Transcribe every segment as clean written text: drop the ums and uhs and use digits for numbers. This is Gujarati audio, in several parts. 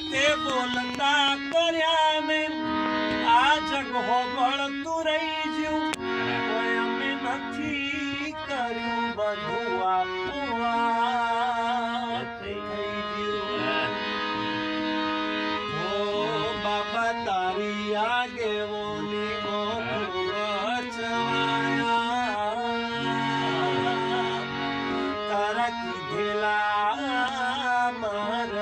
તે બોલતા કર્યા ને આ જગ હોબળતું રહી જ્યું કોઈ અમે નથી કર્યું બધું આપવા થઈ ગયું ઓ બાબા તારી આગેવોની તારા કીધેલા માર્ગ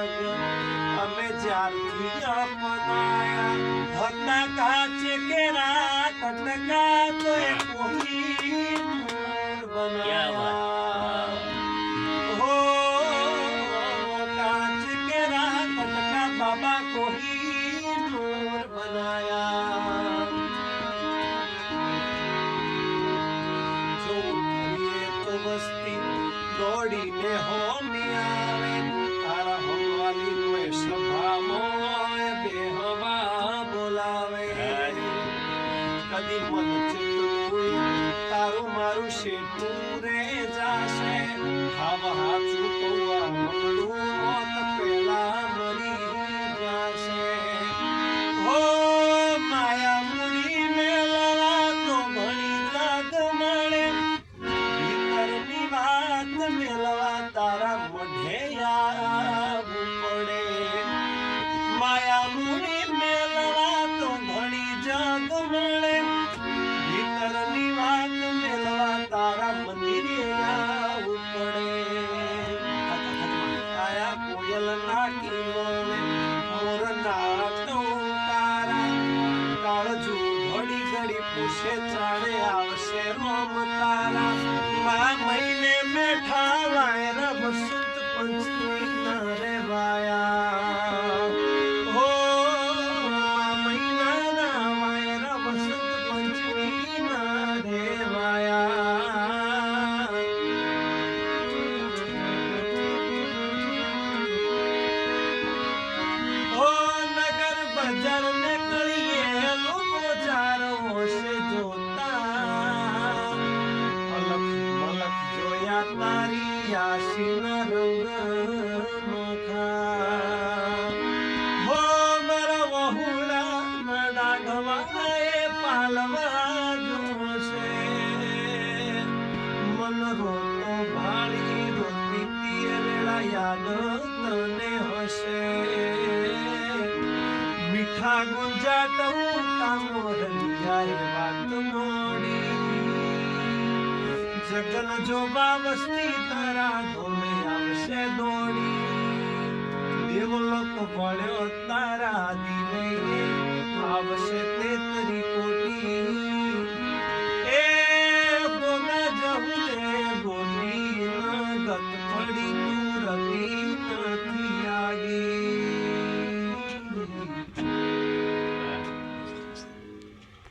અમે જ્યારથી અપનાયા હતા કાચે કેરા કટકા તો એ કોઈ બનાયા હો કાચ કેરા કટકા બાબા કોઈ નૂર બનાયા જો કરીએ તો વસ્તી દોડીને હોમી આવે તારા હોમવાલી કોઈ સભામાં બેહવા બોલાવે કદી મન ચિત્તું તારું મારું શેઠું રે જાશે હાવ હાચું કૌવા મંગળું મોત પેલા મરી જાશે હો માયા મુડી મેળવા તો ભણી જાત મળે ભીતરની વાત મેળવા તારા મઢે આવવું પડે માયા મુડી મેળવા તો ઘણી જગ મળે ભીતરની વાત મેળવા તારા મંદિરે આવવું પડે આયા કોયલ નાકી વળે મોર નાચતો તારા કાળજુ ઘડી ઘડી પૂછે ચાળે આવશે રોમ તારા મા મહિને મેઠા વાય રબ સુત પંચમી ન રેવાયા હો મા મહિના વાય રબ સુત પંચમી ન રેવાયા હો નગર બજાર ને કળીએ લોકો ચારો છે જોતા અલખ મલખ જોયા તારી આશીના રંગ નોખા હો મારા વહુડા ના ડાઘવા એ પાલવા જોશે મન રોતો ભાળી રોતી તીએ વેળા યાદ તને હશે મીઠા ગુંજાટ મોરલી જાય વાત મોડી જગન જોવા વસ્તી તારા ધોમે આવશે દોડી દેવલોક પડ્યો તારા દિને આવશે તે